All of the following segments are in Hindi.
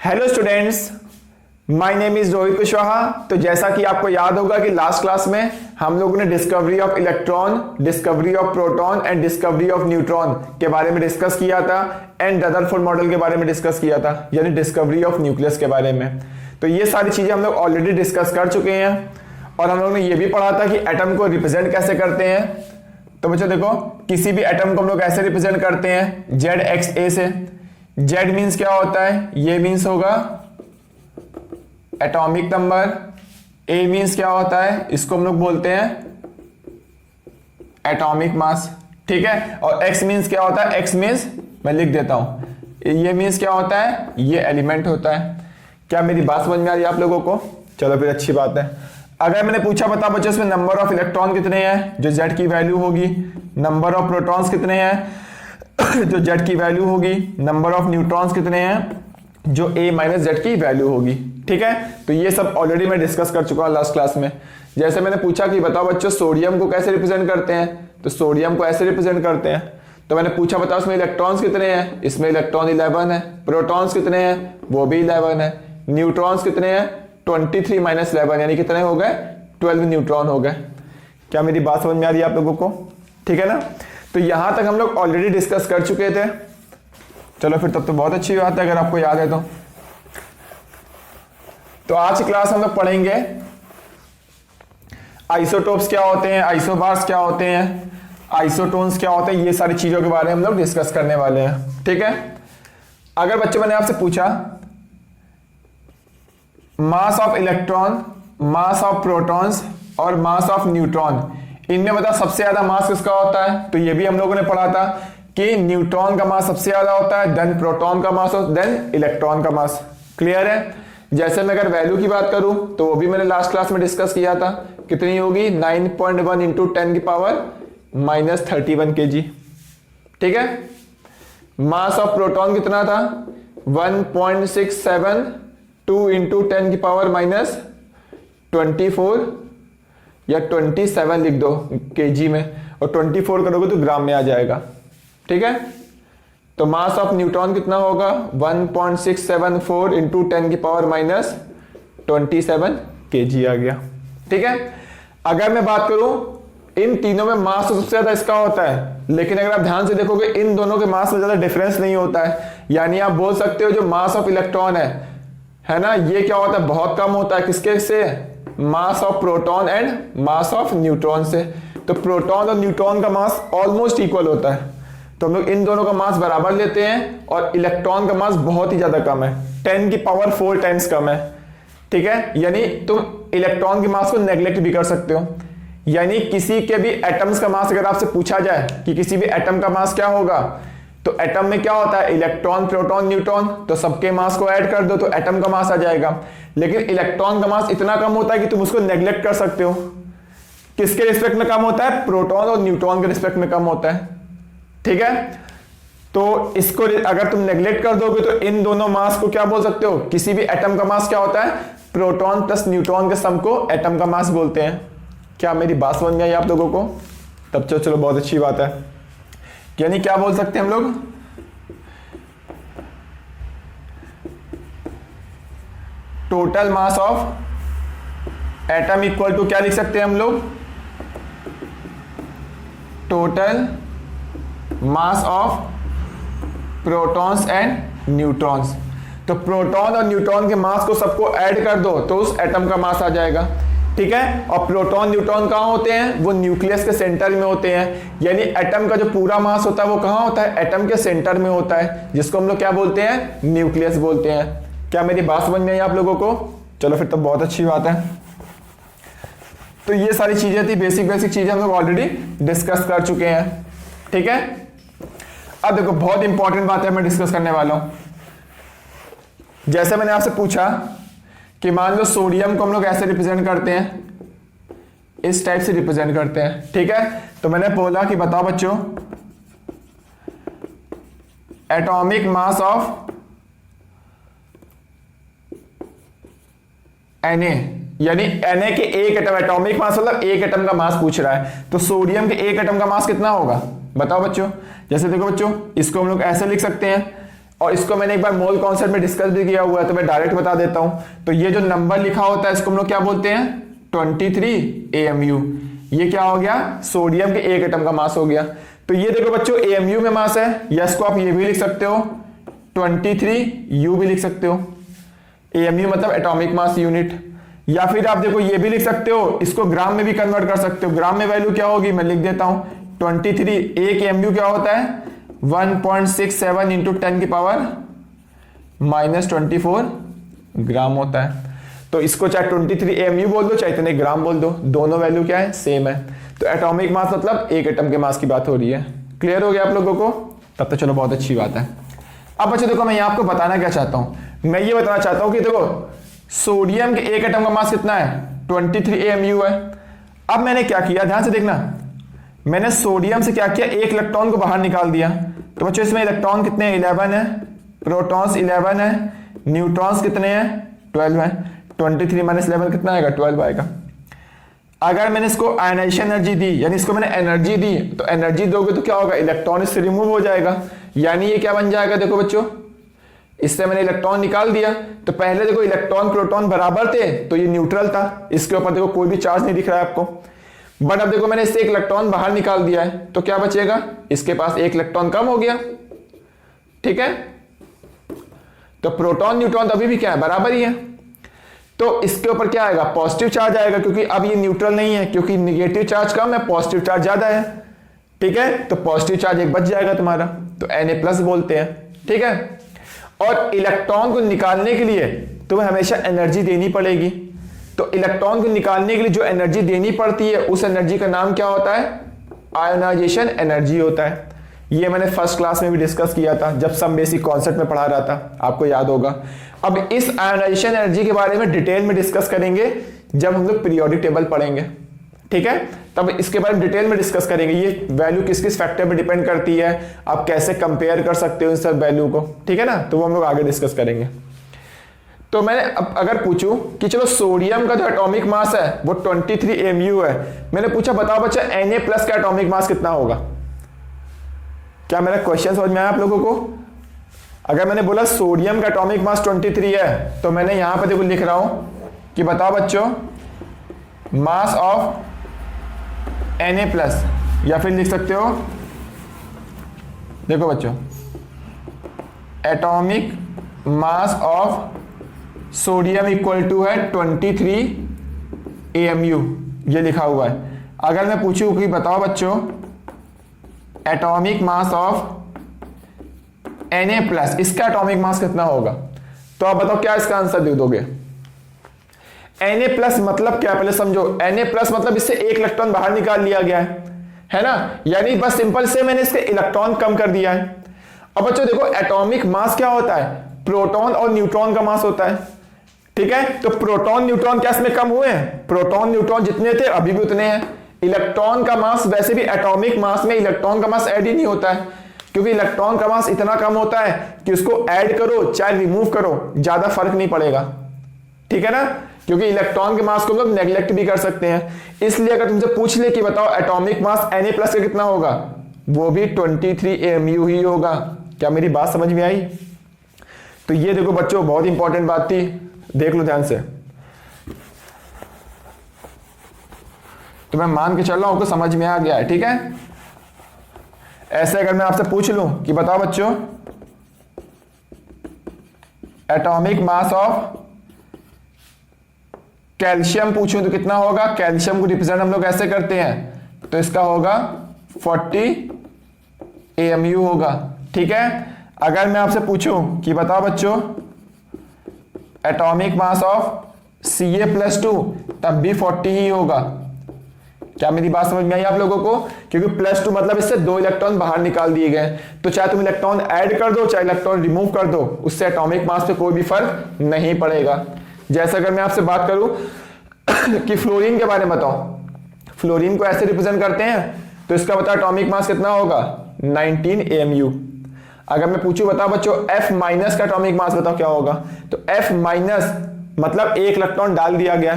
Hello students, my name is Rohit Kushwaha. तो जैसा कि आपको याद होगा कि लास्ट क्लास में हम लोगों ने discovery of electron, discovery of proton and discovery of neutron के बारे में डिस्कस किया था एंड रदरफोर्ड मॉडल के बारे में डिस्कस किया था, यानी डिस्कवरी ऑफ न्यूक्लियस के बारे में। तो ये सारी चीजें हम लोग ऑलरेडी डिस्कस कर चुके हैं और हम लोगों ने ये भी पढ़ा था कि एटम को रिप्रेजेंट कैसे करते हैं। तो बच्चों देखो, किसी भी एटम को हम लोग ऐसे रिप्रेजेंट करते हैं ZXA से। Z मीन्स क्या होता है? ये मीन्स होगा एटॉमिक नंबर। A मीन्स क्या होता है? इसको हम लोग बोलते हैं एटॉमिक मास, ठीक है। और X मीन्स क्या होता है? X मीन्स मैं लिख देता हूं, ये मीन्स क्या होता है? ये एलिमेंट होता है। क्या मेरी बात समझ में आ रही है आप लोगों को? चलो फिर अच्छी बात है। अगर मैंने पूछा बता बच्चों इसमें नंबर ऑफ इलेक्ट्रॉन कितने हैं, जो Z की वैल्यू होगी। नंबर ऑफ प्रोटॉन्स कितने हैं जो Z की वैल्यू होगी। नंबर ऑफ न्यूट्रॉन्स कितने हैं, जो A माइनस Z की वैल्यू होगी, ठीक है। तो ये सब ऑलरेडी मैं डिस्कस कर चुका हूं लास्ट क्लास में। जैसे मैंने पूछा कि बताओ बच्चों सोडियम को कैसे रिप्रेजेंट करते हैं, तो सोडियम को ऐसे रिप्रेजेंट करते हैं। तो मैंने पूछा बताओ इसमें इलेक्ट्रॉन्स कितने हैं, इसमें इलेक्ट्रॉन 11 है। प्रोटॉन्स कितने हैं, वो भी 11 है। न्यूट्रॉन्स कितने हैं, 23 माइनस 11, यानी कितने हो गए? 12 न्यूट्रॉन हो गए। क्या मेरी बात समझ में आ रही है आप लोगों को? ठीक है ना। तो यहां तक हम लोग ऑलरेडी डिस्कस कर चुके थे। चलो फिर तब तो बहुत अच्छी बात है अगर आपको याद है तो आज की क्लास हम लोग पढ़ेंगे आइसोटोप्स क्या होते हैं, आइसोबार्स क्या होते हैं, आइसोटोन्स क्या होते हैं, ये सारी चीजों के बारे में हम लोग डिस्कस करने वाले हैं, ठीक है। अगर बच्चों मैंने आपसे पूछा mass of electron, mass of protons और मास ऑफ न्यूट्रॉन, इनमें बता सबसे ज्यादा मास किसका होता है? तो ये भी हम लोगों ने पढ़ा था कि न्यूट्रॉन का मास सबसे ज्यादा होता है, देन प्रोटॉन का मास, देन इलेक्ट्रॉन का मास। क्लियर है। जैसे मैं अगर वैल्यू की बात करूं तो वो भी मैंने लास्ट क्लास में डिस्कस किया था। कितनी होगी? 9.1 इंटू 10 की पावर माइनस 31 kg, ठीक है। मास ऑफ प्रोटॉन कितना था? 1.672 इंटू 10 की पावर माइनस 24 या 27 लिख दो kg में, और 24 करोगे तो ग्राम में आ जाएगा, ठीक है। तो मास ऑफ न्यूट्रॉन कितना होगा? 1.674 इंटू 10 की पावर माइनस 27 kg आ गया, ठीक है। अगर मैं बात करूं इन तीनों में मास तो सबसे ज्यादा इसका होता है, लेकिन अगर आप ध्यान से देखोगे इन दोनों के मास में ज्यादा डिफरेंस नहीं होता है। यानी आप बोल सकते हो जो मास ऑफ इलेक्ट्रॉन है ना, ये क्या होता है? बहुत कम होता है। किसके से? Mass of proton and mass of neutron से। तो प्रोटॉन और न्यूट्रॉन का मास ऑलमोस्ट इक्वल होता है, तो हम लोग इन दोनों का मास बराबर लेते हैं। और इलेक्ट्रॉन का मास बहुत ही ज्यादा कम है, 10 की पावर 4 टाइम्स कम है, ठीक है। यानी तुम इलेक्ट्रॉन के मास को नेग्लेक्ट भी कर सकते हो। यानी किसी के भी एटम्स का मास अगर आपसे पूछा जाए कि किसी भी एटम का मास क्या होगा, तो एटम में क्या होता है? इलेक्ट्रॉन, प्रोटॉन, न्यूट्रॉन, तो सबके मास को ऐड कर दो तो एटम का मास आ जाएगा। लेकिन इलेक्ट्रॉन का मास इतना कम होता है कि तुम उसको नेग्लेक्ट कर सकते हो। किसके रिस्पेक्ट में कम होता है? प्रोटॉन और न्यूट्रॉन के रिस्पेक्ट में कम होता है, ठीक है। तो इसको अगर तुम नेग्लेक्ट कर दोगे तो इन दोनों मास को क्या बोल सकते हो? किसी भी एटम का मास क्या होता है? प्रोटॉन प्लस न्यूट्रॉन के सम को एटम का मास बोलते हैं। क्या मेरी बात समझ में आई आप लोगों को? तब तो चलो बहुत अच्छी बात है। यानी क्या बोल सकते हैं हम लोग? Total mass of atom equal to क्या लिख सकते हैं हम लोग? Total mass of protons and neutrons. तो प्रोटॉन और न्यूट्रॉन के मास को सबको ऐड कर दो तो उस एटम का मास आ जाएगा, ठीक है। और प्रोटॉन न्यूट्रॉन कहां होते हैं? वो न्यूक्लियस के सेंटर में होते हैं। यानी एटम का जो पूरा मास होता है वो कहां होता है? एटम के सेंटर में होता है, जिसको हम लोग क्या बोलते हैं? न्यूक्लियस बोलते हैं। क्या मेरी बात समझ में आई आप लोगों को? चलो फिर तो बहुत अच्छी बात है। तो ये सारी चीजें थी, बेसिक चीजें हम लोग ऑलरेडी डिस्कस कर चुके हैं, ठीक है। अब देखो बहुत इंपॉर्टेंट बात है मैं डिस्कस करने वाला हूं। जैसे मैंने आपसे पूछा कि मान लो सोडियम को हम लोग ऐसे रिप्रेजेंट करते हैं, इस टाइप से रिप्रेजेंट करते हैं, ठीक है। तो मैंने बोला कि बताओ बच्चों एटॉमिक मास ऑफ Na, यानी Na के एक एटम, एटॉमिक मास मतलब एक एटम का मास पूछ रहा है। तो सोडियम के एक एटम का मास कितना होगा बताओ बच्चों? जैसे देखो बच्चों, इसको हम लोग ऐसे लिख सकते हैं और इसको मैंने एक बार मोल कॉन्सेप्ट में डिस्कस भी किया हुआ है, तो मैं डायरेक्ट बता देता हूं। तो ये जो नंबर लिखा होता है इसको हम लोग क्या बोलते हैं, 23 AMU। ये क्या हो गया, सोडियम के एक एटम का मास हो गया। तो ये देखो बच्चों AMU में मास है, या इसको आप ये भी लिख सकते हो 23U भी लिख सकते हो। AMU मतलब एटॉमिक मास यूनिट। या फिर आप देखो ये भी लिख सकते हो, इसको ग्राम में भी कन्वर्ट कर सकते हो। ग्राम में वैल्यू क्या होगी, मैं लिख देता हूं 23, एक AMU क्या होता है 1.67 इंटू 10 की पावर -24 ग्राम होता है। तो इसको चाहे 23 AMU बोल दो, चाहे इतने ग्राम बोल दो, दोनों वैल्यू क्या है, सेम है। तो एटॉमिक मास मतलब एक एटम के मास की बात हो रही है। क्लियर हो गया आप लोगों को? तब तो चलो बहुत अच्छी बात है। अब बच्चों देखो मैं यहाँ आपको बताना क्या चाहता हूं, मैं ये बताना चाहता हूं कि देखो सोडियम के एक एटम का मास कितना है, 23 AMU है। अब मैंने क्या किया, ध्यान से देखना, मैंने सोडियम से क्या किया, एक इलेक्ट्रॉन को बाहर निकाल दिया। तो बच्चों इसमें इलेक्ट्रॉन कितने हैं, 11 है, प्रोटॉन्स 11 है, न्यूट्रॉन्स कितने हैं, 12 है। 23 माइनस 11 कितना आएगा, 12 आएगा। अगर मैंने इसको आयनाइजेशन एनर्जी दी, यानी इसको मैंने एनर्जी दी, तो एनर्जी दोगे तो क्या होगा, इलेक्ट्रॉन इससे रिमूव हो जाएगा, यानी ये क्या बन जाएगा, देखो बच्चों इससे मैंने इलेक्ट्रॉन निकाल दिया। तो पहले देखो इलेक्ट्रॉन प्रोटॉन बराबर थे, तो ये न्यूट्रल था, इसके ऊपर देखो कोई भी चार्ज नहीं दिख रहा है आपको। बट अब देखो मैंने इससे एक इलेक्ट्रॉन बाहर निकाल दिया है, तो क्या बचेगा, इसके पास एक इलेक्ट्रॉन कम हो गया। ठीक है, तो प्रोटॉन न्यूट्रॉन तो अभी भी क्या है, बराबर ही है। तो इसके ऊपर क्या आएगा, पॉजिटिव चार्ज आएगा, क्योंकि अब ये न्यूट्रल नहीं है, क्योंकि निगेटिव चार्ज कम है, पॉजिटिव चार्ज ज्यादा है। ठीक है, तो पॉजिटिव चार्ज एक बच जाएगा तुम्हारा, तो Na+ बोलते हैं। ठीक है, और इलेक्ट्रॉन को निकालने के लिए तुम्हें हमेशा एनर्जी देनी पड़ेगी। तो इलेक्ट्रॉन को निकालने के लिए जो एनर्जी देनी पड़ती है, उस एनर्जी का नाम क्या होता है, आयोनाइजेशन एनर्जी होता है। ये मैंने फर्स्ट क्लास में भी डिस्कस किया था, जब सम बेसिक कॉन्सेप्ट में पढ़ा रहा था, आपको याद होगा। अब इस आयोनाइजेशन एनर्जी के बारे में डिटेल में डिस्कस करेंगे जब हम लोग पीरियोडिक टेबल पढ़ेंगे। ठीक है, तब इसके बारे में डिटेल में डिस्कस करेंगे, ये वैल्यू किस किस फैक्टर पे डिपेंड करती है, आप कैसे कंपेयर कर सकते हो इन सब वैल्यू को। ठीक है ना, तो वो हम लोग आगे डिस्कस करेंगे। तो मैंने अब अगर पूछूं कि चलो सोडियम का जो एटॉमिक मास है वो 23 AMU है, मैंने पूछा बताओ बच्चा Na+ का एटॉमिक मास कितना होगा। क्या मेरा क्वेश्चन समझ में आया आप लोगों को? अगर मैंने बोला सोडियम का एटॉमिक मास 23 है, तो मैंने यहां पर देखो लिख रहा हूं कि बताओ बच्चों मास ऑफ Na+, या फिर लिख सकते हो, देखो बच्चों atomic mass of sodium equal to है 23 AMU, ये लिखा हुआ है। अगर मैं पूछूं कि बताओ बच्चों एटॉमिक मास ऑफ Na+, इसका एटॉमिक मास कितना होगा, तो आप बताओ क्या इसका आंसर दे दोगे। Na+ मतलब क्या, पहले समझो। Na+ मतलब इससे एक इलेक्ट्रॉन बाहर निकाल लिया गया है ना, यानी बस सिंपल से मैंने इसके इलेक्ट्रॉन कम कर दिया है। अब बच्चों देखो एटॉमिक मास क्या होता है, प्रोटॉन और न्यूट्रॉन का मास होता है। ठीक है, तो प्रोटॉन न्यूट्रॉन क्या इसमें कम हुए हैं, प्रोटॉन न्यूट्रॉन जितने थे अभी भी उतने हैं। इलेक्ट्रॉन का मास, वैसे भी एटॉमिक मास में इलेक्ट्रॉन का मास ऐड ही नहीं होता है, क्योंकि इलेक्ट्रॉन का मास इतना कम होता है कि उसको ऐड करो चाहे रिमूव करो ज्यादा फर्क नहीं पड़ेगा। ठीक है ना, क्योंकि इलेक्ट्रॉन के मास को लोग नेग्लेक्ट भी कर सकते हैं। इसलिए अगर तुमसे पूछ ले कि बताओ एटॉमिक मास Na+ का कितना होगा, वो भी 23 AMU ही होगा। क्या मेरी बात समझ में आई? तो ये देखो बच्चों बहुत इंपॉर्टेंट बात थी, देख लो ध्यान से। तो मैं मान के चल रहा हूं आपको समझ में आ गया है। ठीक है, ऐसे अगर मैं आपसे पूछ लूं कि बताओ बच्चों एटॉमिक मास ऑफ कैल्शियम पूछूं तो कितना होगा, कैल्शियम को रिप्रेजेंट हम लोग ऐसे करते हैं, तो इसका होगा 40 AMU होगा। ठीक है, अगर मैं आपसे पूछूं कि बताओ बच्चों एटॉमिक मास ऑफ Ca+2, तब भी 40 ही होगा। क्या मेरी बात समझ में आई आप लोगों को? क्योंकि +2 मतलब इससे 2 इलेक्ट्रॉन बाहर निकाल दिए गए, तो चाहे तुम इलेक्ट्रॉन ऐड कर दो चाहे इलेक्ट्रॉन रिमूव कर दो, उससे एटॉमिक मास पे कोई भी फर्क नहीं पड़ेगा। जैसे अगर मैं आपसे बात करूं कि फ्लोरीन के बारे में बताओ, फ्लोरीन को ऐसे रिप्रेजेंट करते हैं, तो इसका बताओ एटॉमिक मास कितना होगा, 19 AMU। अगर मैं पूछूं बताओ बच्चों F- का एटॉमिक मास बताओ क्या होगा, तो F- मतलब एक इलेक्ट्रॉन डाल दिया गया।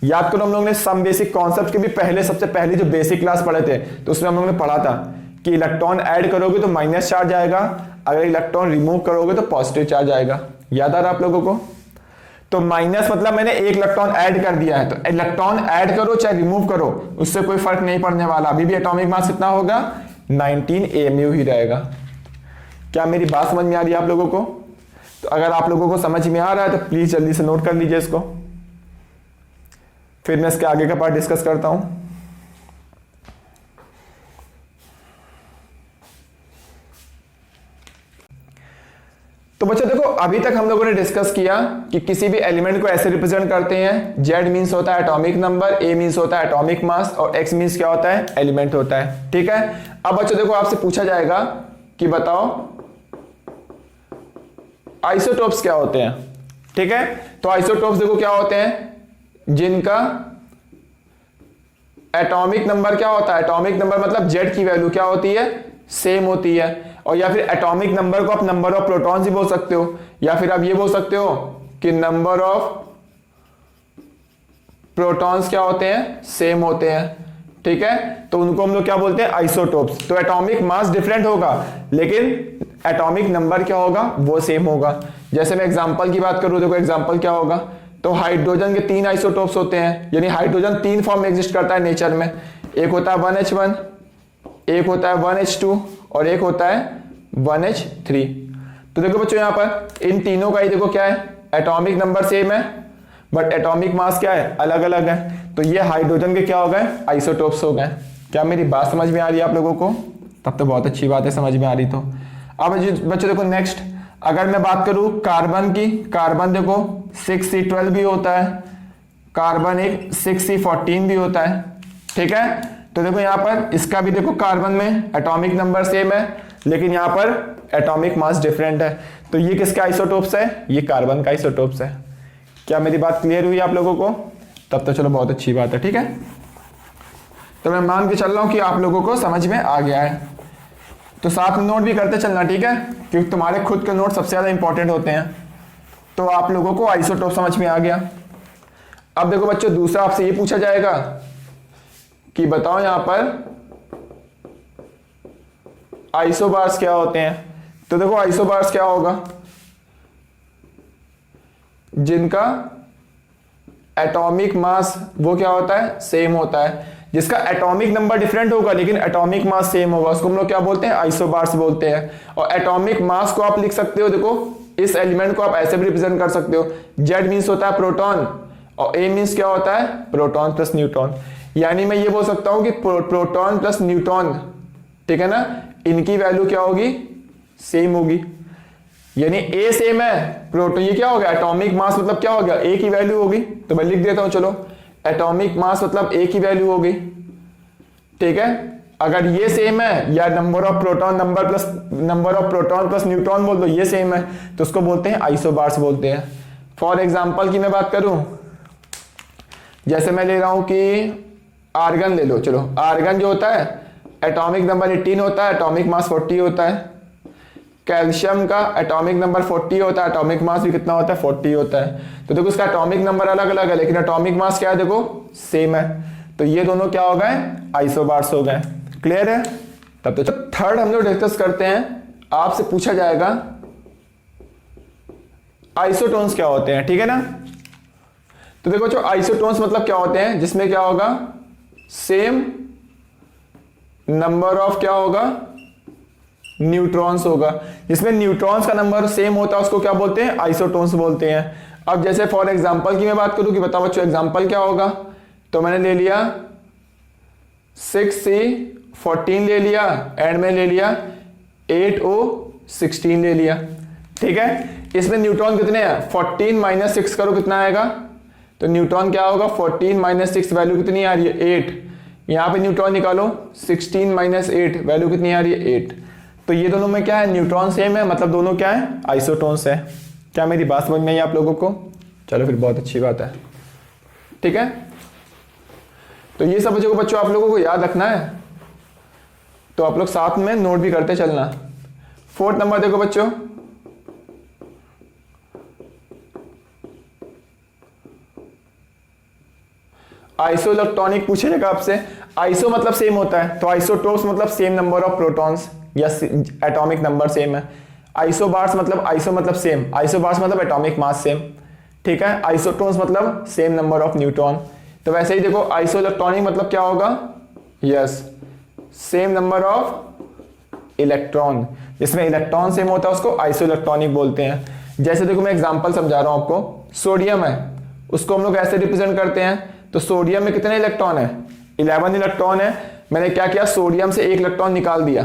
याद करो हम लोगों ने सम बेसिक कॉन्सेप्ट के भी पहले सबसे पहले जो बेसिक क्लास पढ़े थे, तो उसमें हम लोगों ने पढ़ा था कि इलेक्ट्रॉन ऐड करोगे तो माइनस चार्ज आएगा, अगर इलेक्ट्रॉन रिमूव करोगे तो पॉजिटिव चार्ज आएगा। याद आ रहा है आप लोगों को? तो माइनस मतलब मैंने एक इलेक्ट्रॉन ऐड कर दिया है, तो इलेक्ट्रॉन ऐड करो चाहे रिमूव करो उससे कोई फर्क नहीं पड़ने वाला, अभी भी एटॉमिक मास कितना होगा 19 AMU ही रहेगा। क्या मेरी बात समझ में आ रही है आप लोगों को? तो अगर आप लोगों को समझ में आ रहा है तो प्लीज जल्दी से नोट कर लीजिए इसको, फिर मैं इसके आगे का पार्ट डिस्कस करता हूं। तो बच्चों देखो, अभी तक हम लोगों ने डिस्कस किया कि किसी भी एलिमेंट को ऐसे रिप्रेजेंट करते हैं, Z मींस होता है एटॉमिक नंबर, A मींस होता है एटॉमिक मास और X मींस क्या होता है, एलिमेंट होता है। ठीक है, अब बच्चों देखो आपसे पूछा जाएगा कि बताओ आइसोटोप्स क्या होते हैं। ठीक है, तो आइसोटोप्स देखो क्या होते हैं, जिनका एटॉमिक नंबर क्या होता है, एटॉमिक नंबर मतलब Z की वैल्यू क्या होती है, सेम होती है। और या फिर एटॉमिक नंबर को आप नंबर ऑफ प्रोटॉन्स ही बोल सकते हो, या फिर आप ये बोल सकते हो कि नंबर ऑफ प्रोटॉन्स क्या होते हैं, सेम होते हैं। ठीक है, तो उनको हम लोग क्या बोलते हैं, आइसोटोप्स। तो एटॉमिक मास डिफरेंट होगा लेकिन एटॉमिक नंबर क्या होगा, वो सेम होगा। जैसे मैं एग्जांपल की बात करूं, देखो एग्जांपल क्या होगा, तो हाइड्रोजन के 3 आइसोटोप्स होते हैं, यानी हाइड्रोजन 3 फॉर्म में एग्जिस्ट करता है नेचर में। एक होता है 1H1, एक होता है 1H2 और एक होता है 1H3। तो देखो बच्चों यहाँ पर इन तीनों का ही देखो क्या है, एटॉमिक नंबर सेम है बट एटॉमिक मास क्या है, अलग अलग है। तो ये हाइड्रोजन के क्या हो गए, आइसोटोप्स हो गए। क्या मेरी बात समझ में आ रही है आप लोगों को? तब तो बहुत अच्छी बात है, समझ में आ रही। तो अब बच्चों देखो नेक्स्ट, अगर मैं बात करूं कार्बन की, कार्बन देखो 6C12 भी होता है, कार्बन एक 6C14 भी होता है। ठीक है, तो देखो यहाँ पर इसका भी देखो कार्बन में एटॉमिक नंबर सेम है लेकिन यहाँ पर एटॉमिक मास डिफरेंट है। तो ये किसका आइसोटोप्स है, ये कार्बन का आइसोटोप्स है। क्या मेरी बात क्लियर हुई आप लोगों को? तब तो चलो बहुत अच्छी बात है। ठीक है, तो मैं मान के चल रहा हूं कि आप लोगों को समझ में आ गया है। तो साथ में नोट भी करते चलना, ठीक है, क्योंकि तुम्हारे खुद के नोट सबसे ज्यादा इंपॉर्टेंट होते हैं। तो आप लोगों को आइसोटोप समझ में आ गया। अब देखो बच्चों, दूसरा आपसे ये पूछा जाएगा कि बताओ यहां पर आइसोबार्स क्या होते हैं। तो देखो आइसोबार्स क्या होगा, जिनका एटॉमिक मास वो क्या होता है, सेम होता है। जिसका एटॉमिक नंबर डिफरेंट होगा लेकिन एटॉमिक मास सेम होगा, उसको हम लोग क्या बोलते हैं, आइसोबार्स बोलते हैं। और एटॉमिक मास को आप लिख सकते हो, देखो इस एलिमेंट को आप ऐसे भी रिप्रेजेंट कर सकते हो, Z मींस होता है प्रोटॉन और A मींस क्या होता है, प्रोटॉन प्लस न्यूट्रॉन। यानी मैं ये बोल सकता हूं कि प्रोटॉन प्लस न्यूट्रॉन, ठीक है ना, इनकी वैल्यू क्या होगी, सेम होगी। यानी A सेम है, प्रोटॉन ये क्या हो गया, एटॉमिक मास मतलब क्या हो गया, A की वैल्यू होगी। तो मैं लिख देता हूं, चलो एटॉमिक मास मतलब A की वैल्यू होगी। ठीक है, अगर ये सेम है या number of proton plus neutron बोल दो, ये सेम है तो उसको बोलते हैं आइसोबार्स बोलते हैं। फॉर एग्जांपल की मैं बात करूं, जैसे मैं ले रहा हूं कि आर्गन ले लो, चलो आर्गन जो होता है एटॉमिक नंबर 18 होता है, एटॉमिक मास 40 होता है। कैल्शियम का एटॉमिक नंबर 40 होता है, एटॉमिक मास भी कितना होता है, 40 होता है। तो देखो इसका एटॉमिक नंबर अलग अलग है लेकिन एटॉमिक मास क्या है, देखो सेम है। तो ये दोनों क्या हो गए, आइसोबार्स हो गए। क्लियर है? तब तो थर्ड हम लोग डिस्कस करते हैं, आपसे पूछा जाएगा आइसोटोन्स क्या होते हैं। ठीक है ना, तो देखो जो आइसोटोन्स मतलब क्या होते हैं, जिसमें क्या होगा, सेम नंबर ऑफ क्या होगा, न्यूट्रॉन्स होगा। जिसमें न्यूट्रॉन्स का नंबर सेम होता है उसको क्या बोलते हैं, आइसोटोन्स बोलते हैं। अब जैसे फॉर एग्जांपल की मैं बात करूं कि बताओ बच्चों एग्जांपल क्या होगा, तो मैंने ले लिया 6C14 ले लिया एंड में ले लिया 8O16 ले लिया। ठीक है, इसमें न्यूट्रॉन कितने हैं, 14 माइनस 6 करो कितना आएगा, तो न्यूट्रॉन क्या होगा, 14 माइनस 6 वैल्यू कितनी आ रही है, 8। यहां पे न्यूट्रॉन निकालो, 16 माइनस 8 वैल्यू कितनी आ रही है, 8। तो ये दोनों में क्या है, न्यूट्रॉन सेम है, मतलब दोनों क्या है, आइसोटोन्स है। क्या मेरी बात समझ में आई आप लोगों को? चलो फिर बहुत अच्छी बात है। ठीक है, तो ये सब बच्चों आप लोगों को याद रखना है, तो आप लोग साथ में नोट भी करते चलना। फोर्थ नंबर देखो बच्चों, आइसोइलेक्ट्रॉनिक पूछेगा आपसे। आइसो मतलब सेम होता है, तो आइसोटोप्स मतलब सेम नंबर ऑफ प्रोटॉन्स या एटॉमिक नंबर सेम है। आइसोबार्स मतलब सेम, आइसोबार्स मतलब एटॉमिक मास सेम, ठीक है। आइसोटोन्स मतलब सेम नंबर ऑफ न्यूट्रॉन। तो वैसे ही देखो आइसो इलेक्ट्रॉनिक मतलब क्या होगा, yes, same number of electron, जिसमें इलेक्ट्रॉन सेम होता है उसको आइसो इलेक्ट्रॉनिक बोलते हैं। जैसे देखो मैं एग्जांपल समझा रहा हूं आपको, सोडियम है, उसको हम लोग ऐसे रिप्रेजेंट करते हैं, तो सोडियम में कितने इलेक्ट्रॉन है, 11 इलेक्ट्रॉन है। मैंने क्या किया, सोडियम से एक इलेक्ट्रॉन निकाल दिया,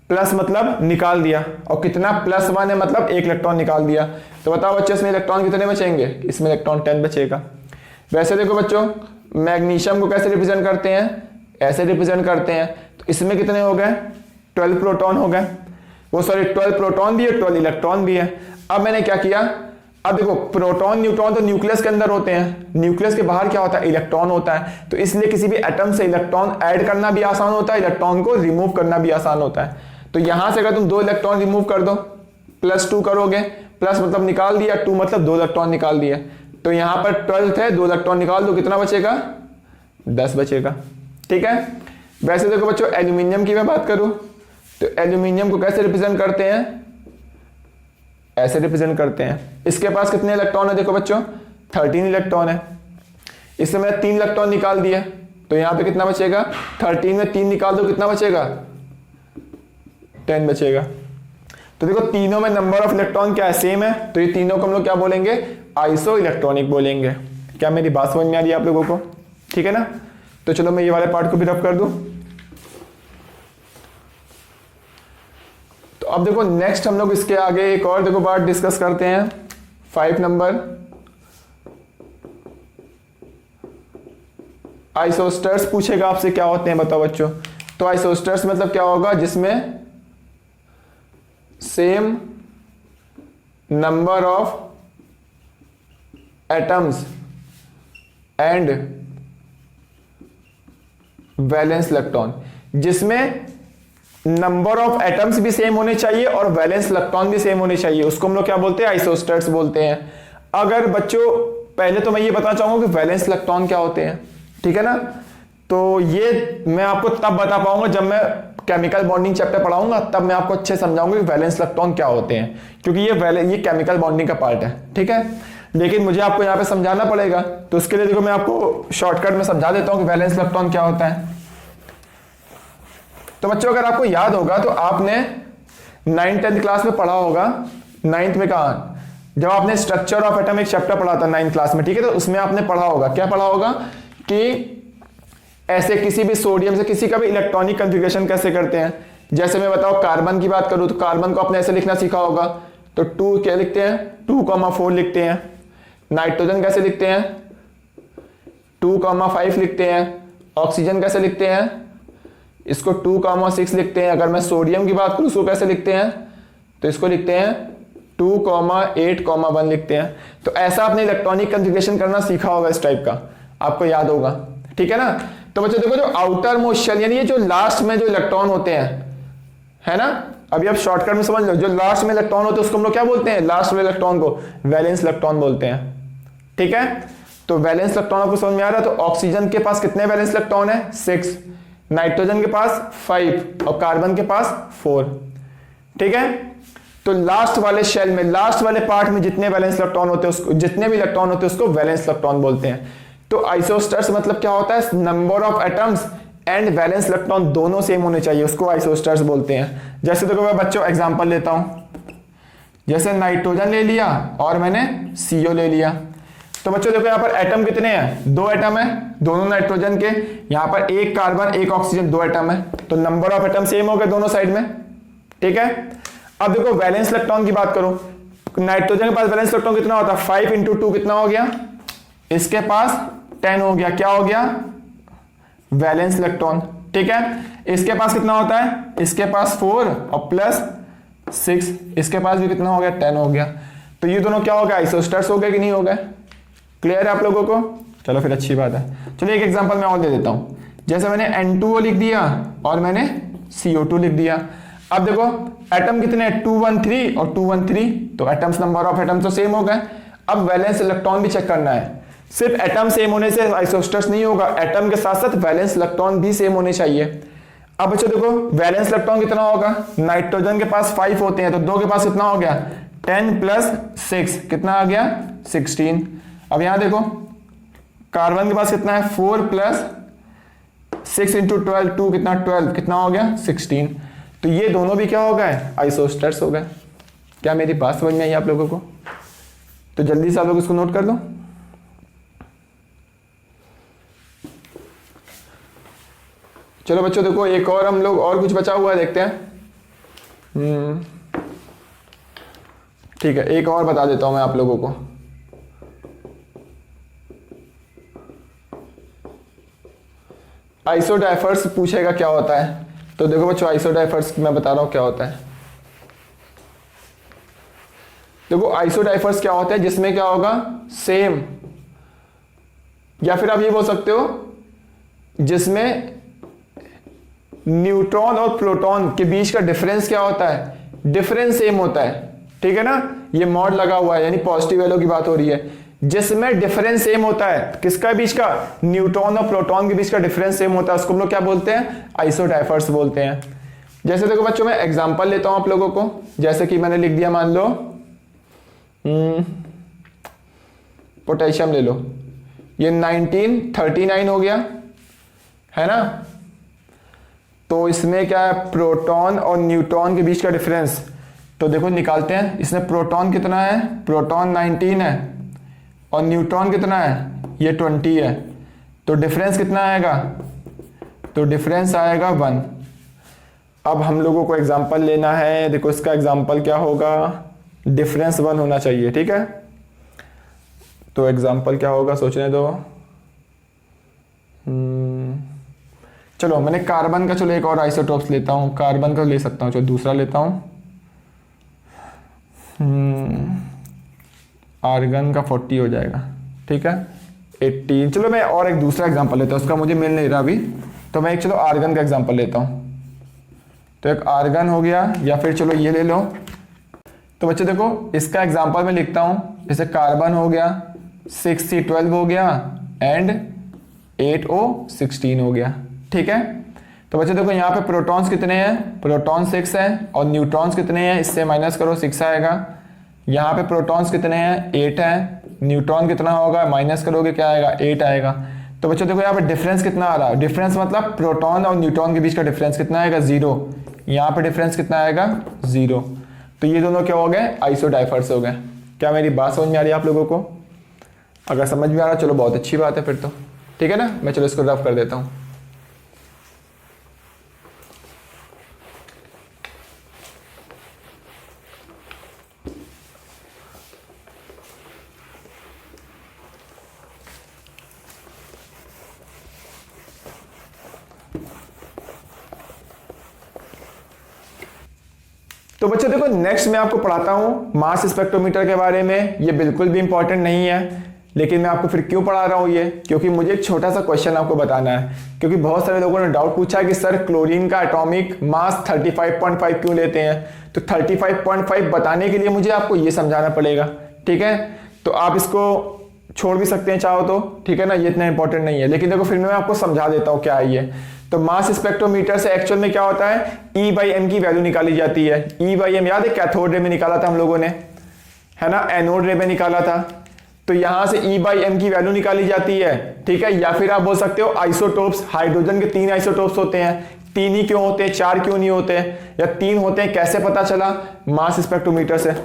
प्लस मतलब निकाल दिया, और कितना, +1 है मतलब एक इलेक्ट्रॉन निकाल दिया। तो बताओ बच्चों इसमें इलेक्ट्रॉन कितने बचेंगे, इसमें इलेक्ट्रॉन 10 बचेगा। वैसे देखो बच्चों मैग्नीशियम को कैसे रिप्रेजेंट करते हैं, ऐसे रिप्रेजेंट करते हैं, तो इसमें कितने हो गए, 12 प्रोटॉन हो गए, वो सॉरी 12 प्रोटॉन भी है, 12 इलेक्ट्रॉन भी है। अब मैंने क्या किया, अब देखो प्रोटॉन न्यूट्रॉन तो न्यूक्लियस के अंदर होते हैं, न्यूक्लियस के बाहर क्या होता है, इलेक्ट्रॉन होता है, तो इसलिए किसी भी एटम से इलेक्ट्रॉन ऐड करना भी आसान होता है, इलेक्ट्रॉन को रिमूव करना भी आसान होता है। तो यहां से अगर तुम 2 इलेक्ट्रॉन रिमूव कर दो, +2 करोगे, प्लस मतलब निकाल दिया, 2 मतलब 2 इलेक्ट्रॉन निकाल दिया, तो यहां पर 12 थे, 2 इलेक्ट्रॉन निकाल दो, कितना बचेगा, 10 बचेगा, ठीक है। वैसे देखो बच्चों एल्यूमिनियम की मैं बात करूं, तो एल्यूमिनियम को कैसे रिप्रेजेंट करते हैं, ऐसे रिप्रेजेंट करते हैं। इसके पास कितने इलेक्ट्रॉन है, देखो बच्चों 13 इलेक्ट्रॉन है, इससे मैंने 3 इलेक्ट्रॉन निकाल दिए, तो यहां पे कितना बचेगा, 13 में 3 निकाल दो, कितना बचेगा, 10 बचेगा। तो देखो तीनों में नंबर ऑफ इलेक्ट्रॉन क्या है, सेम है, तो ये तीनों को हम लोग क्या बोलेंगे, आइसो इलेक्ट्रॉनिक बोलेंगे। क्या मेरी बात समझ में आ रही है आप लोगों को, ठीक है ना। तो चलो मैं ये वाले पार्ट को भी रफ कर दूं। तो अब देखो नेक्स्ट हम लोग इसके आगे एक और देखो बात डिस्कस करते हैं, 5 नंबर, आइसोस्टर्स पूछेगा आपसे क्या होते हैं, बताओ बच्चों। तो आइसोस्टर्स मतलब क्या होगा, जिसमें same number of atoms and valence electron, जिसमें नंबर ऑफ एटम्स भी सेम होने चाहिए और वैलेंस इलेक्ट्रॉन भी सेम होने चाहिए, उसको हम लोग क्या बोलते हैं, आइसोस्टर्स बोलते हैं। अगर बच्चों पहले तो मैं ये बताना चाहूंगा कि वैलेंस इलेक्ट्रॉन क्या होते हैं, ठीक है ना। तो ये मैं आपको तब बता पाऊंगा जब मैं केमिकल बॉन्डिंग चैप्टर पढ़ाऊंगा, तब मैं आपको अच्छे समझाऊंगा कि वैलेंस इलेक्ट्रॉन क्या होते हैं, क्योंकि ये केमिकल बॉन्डिंग का पार्ट है, ठीक है। लेकिन मुझे आपको यहाँ पे समझाना पड़ेगा, तो उसके लिए देखो मैं आपको शॉर्टकट में समझा देता हूँ कि वैलेंस इलेक्ट्रॉन क्या होता है। तो बच्चों अगर आपको याद होगा तो आपने 9th-10th क्लास में पढ़ा होगा, 9th में कहा, जब आपने स्ट्रक्चर ऑफ एटम एक चैप्टर पढ़ा था 9th क्लास में, ठीक है। तो उसमें आपने पढ़ा होगा, क्या पढ़ा होगा, कि ऐसे किसी भी सोडियम से किसी का भी इलेक्ट्रॉनिक कॉन्फ़िगरेशन कैसे करते हैं। जैसे मैं बताऊं कार्बन की बात करूं, तो कार्बन को आपने ऐसे लिखना सीखा होगा, तो 2 क्या लिखते हैं, 2,4 लिखते हैं। नाइट्रोजन कैसे लिखते हैं, 2,5 लिखते हैं। ऑक्सीजन कैसे लिखते हैं, इसको 2,6 लिखते हैं। अगर मैं सोडियम की बात करूं उसको कैसे लिखते हैं, तो इसको लिखते हैं 2,8,1 लिखते हैं। तो ऐसा आपने इलेक्ट्रॉनिक कॉन्फ़िगरेशन करना सीखा होगा, इस टाइप का आपको याद होगा, ठीक है ना। तो बच्चों देखो जो आउटर मोस्ट शेल यानी ये जो लास्ट में जो इलेक्ट्रॉन होते हैं, है ना, अभी आप शॉर्टकट में समझ लो, जो लास्ट में इलेक्ट्रॉन होते हैं उसको हम लोग क्या बोलते हैं, लास्ट वाले इलेक्ट्रॉन को वैलेंस इलेक्ट्रॉन बोलते हैं, ठीक है। तो वैलेंस इलेक्ट्रॉन आपको समझ में आ रहा है। तो ऑक्सीजन के पास कितने वैलेंस इलेक्ट्रॉन है, 6, नाइट्रोजन के पास 5 और कार्बन के पास 4, ठीक है। तो लास्ट वाले शेल में, लास्ट वाले पार्ट में जितने वैलेंस इलेक्ट्रॉन होते हैं उसको, जितने भी इलेक्ट्रॉन होते हैं उसको वैलेंस इलेक्ट्रॉन बोलते हैं। तो आइसोस्टर्स मतलब क्या होता है, number of atoms and valence electron दोनों सेम होने चाहिए, उसको आइसोस्टर्स बोलते हैं। जैसे देखो मैं बच्चों एग्जांपल लेता हूं, जैसे नाइट्रोजन ले लिया और मैंने CO ले लिया। तो बच्चों देखो यहाँ पर एटम कितने हैं, 2 एटम है, दोनों नाइट्रोजन के। यहाँ पर 1 कार्बन 1 ऑक्सीजन, 2 एटम है, तो नंबर ऑफ एटम सेम हो गए दोनों साइड में, ठीक है। अब देखो वैलेंस इलेक्ट्रॉन की बात करूं, नाइट्रोजन के पास वैलेंस इलेक्ट्रॉन कितना होता है, 5 × 2 कितना हो गया, इसके पास 10 हो गया, क्या हो गया, वैलेंस इलेक्ट्रॉन, ठीक है। इसके पास कितना होता है, इसके पास 4 और +6, इसके पास भी कितना हो गया, 10 हो गया। तो ये दोनों क्या हो गया, आइसोस्टर्स हो गए कि नहीं हो गए, क्लियर है आप लोगों को। चलो फिर अच्छी बात है। चलो एक एग्जांपल मैं और दे देता हूं, जैसे मैंने N2O लिख दिया और मैंने CO2 लिख दिया। अब देखो एटम कितने, 213 और 213, तो एटम्स, नंबर ऑफ एटम्स तो सेम हो गए। अब वैलेंस इलेक्ट्रॉन भी चेक करना है, सिर्फ एटम सेम होने से आइसोस्टेट्स नहीं होगा, एटम के साथ साथ वैलेंस इलेक्ट्रॉन भी सेम होने चाहिए। अब बच्चों देखो वैलेंस इलेक्ट्रॉन कितना होगा, नाइट्रोजन के पास 5 होते हैं तो 2 के पास कितना हो गया 10 + 6 कितना आ गया 16। अब यहां देखो कार्बन के पास कितना है 4 + 6 × 12 2 कितना 12 कितना हो गया 16। तो ये दोनों भी क्या हो गए आइसोस्टेट्स हो गए। क्या मेरी बात समझ में आई आप लोगों को? तो जल्दी से आप लोग इसको नोट कर लो। चलो बच्चों देखो एक और हम लोग और कुछ बचा हुआ है देखते हैं। ठीक है एक और बता देता हूं मैं आप लोगों को। आइसोडाइफर्स पूछेगा क्या होता है, तो देखो बच्चों आइसोडाइफर्स मैं बता रहा हूं क्या होता है। देखो आइसोडाइफर्स क्या होता है जिसमें क्या होगा सेम, या फिर आप ये बोल सकते हो जिसमें न्यूट्रॉन और प्रोटॉन के बीच का डिफरेंस क्या होता है डिफरेंस सेम होता है। ठीक है ना, ये मॉड लगा हुआ है यानी पॉजिटिव वैल्यू की बात हो रही है, जिसमें डिफरेंस सेम होता है किसका बीच का न्यूट्रॉन और प्रोटॉन के बीच का डिफरेंस सेम होता है, उसको हम लोग क्या बोलते हैं आइसोडाइफर्स बोलते हैं। जैसे देखो बच्चों मैं एग्जांपल लेता हूं आप लोगों को, जैसे कि मैंने लिख दिया मान लो पोटेशियम ले लो, ये 1939 हो गया है ना। तो इसमें क्या है प्रोटॉन और न्यूट्रॉन के बीच का डिफरेंस, तो देखो निकालते हैं। इसमें प्रोटॉन कितना है, प्रोटॉन 19 है और न्यूट्रॉन कितना है ये 20 है, तो डिफरेंस कितना आएगा, तो डिफरेंस आएगा 1। अब हम लोगों को एग्जांपल लेना है, देखो इसका एग्जांपल क्या होगा, डिफरेंस 1 होना चाहिए। ठीक है, तो एग्जांपल क्या होगा सोचने दो। चलो मैंने कार्बन का, चलो एक और आइसोटोप्स लेता हूं, कार्बन का ले सकता हूं, चलो दूसरा लेता हूं आर्गन का 40 हो जाएगा। ठीक है 18। चलो मैं और एक दूसरा एग्जांपल लेता हूं, उसका मुझे मिल नहीं रहा अभी, तो मैं एक चलो आर्गन का एग्जांपल लेता हूं। तो एक आर्गन हो गया, या फिर चलो ये ले लो। तो बच्चे देखो इसका एग्जांपल मैं लिखता हूं, जैसे कार्बन हो गया 6C12 हो गया एंड 8O16 हो गया। ठीक है, तो बच्चे देखो यहाँ पे प्रोटॉन्स कितने हैं, प्रोटॉन 6 है और न्यूट्रॉन्स कितने हैं, इससे माइनस करो 6 आएगा। यहाँ पे प्रोटॉन्स कितने हैं 8 है, न्यूट्रॉन कितना होगा माइनस करोगे क्या आएगा 8 आएगा। तो बच्चों देखो यहाँ पे डिफरेंस कितना आ रहा है, डिफरेंस मतलब प्रोटॉन और न्यूट्रॉन के बीच का डिफरेंस कितना आएगा 0, यहाँ पे डिफरेंस कितना आएगा 0। तो ये दोनों क्या हो गए आइसोडाइफर्स हो गए। क्या मेरी बात समझ में आ रही है आप लोगों को? अगर समझ में आ रहा चलो बहुत अच्छी बात है फिर तो। ठीक है ना, मैं चलो इसको रफ कर देता हूँ। तो बच्चों देखो नेक्स्ट मैं आपको पढ़ाता हूं मास स्पेक्ट्रोमीटर के बारे में। ये बिल्कुल भी इंपॉर्टेंट नहीं है, लेकिन मैं आपको फिर क्यों पढ़ा रहा हूं ये, क्योंकि मुझे एक छोटा सा क्वेश्चन आपको बताना है। क्योंकि बहुत सारे लोगों ने डाउट पूछा कि सर क्लोरीन का एटॉमिक मास 35.5 क्यों लेते हैं, तो 35.5 बताने के लिए मुझे आपको ये समझाना पड़ेगा। ठीक है, तो आप इसको छोड़ भी सकते हैं चाहो तो, ठीक है ना, ये इतना इंपॉर्टेंट नहीं है। लेकिन देखो फिर मैं आपको समझा देता हूँ क्या है ये। तो मास स्पेक्ट्रोमीटर से एक्चुअल में क्या होता है, E/m की वैल्यू निकाली जाती है। E/m याद है कैथोड रे में निकाला था हम लोगों ने, है ना, एनोड रे में निकाला था। तो यहां से E/m की वैल्यू निकाली जाती है। ठीक है, या फिर आप बोल सकते हो आइसोटोप्स, हाइड्रोजन के 3 आइसोटोप्स होते हैं। 3 ही क्यों होते हैं, 4 क्यों नहीं होते, या 3 होते हैं कैसे पता चला, मास स्पेक्ट्रोमीटर से।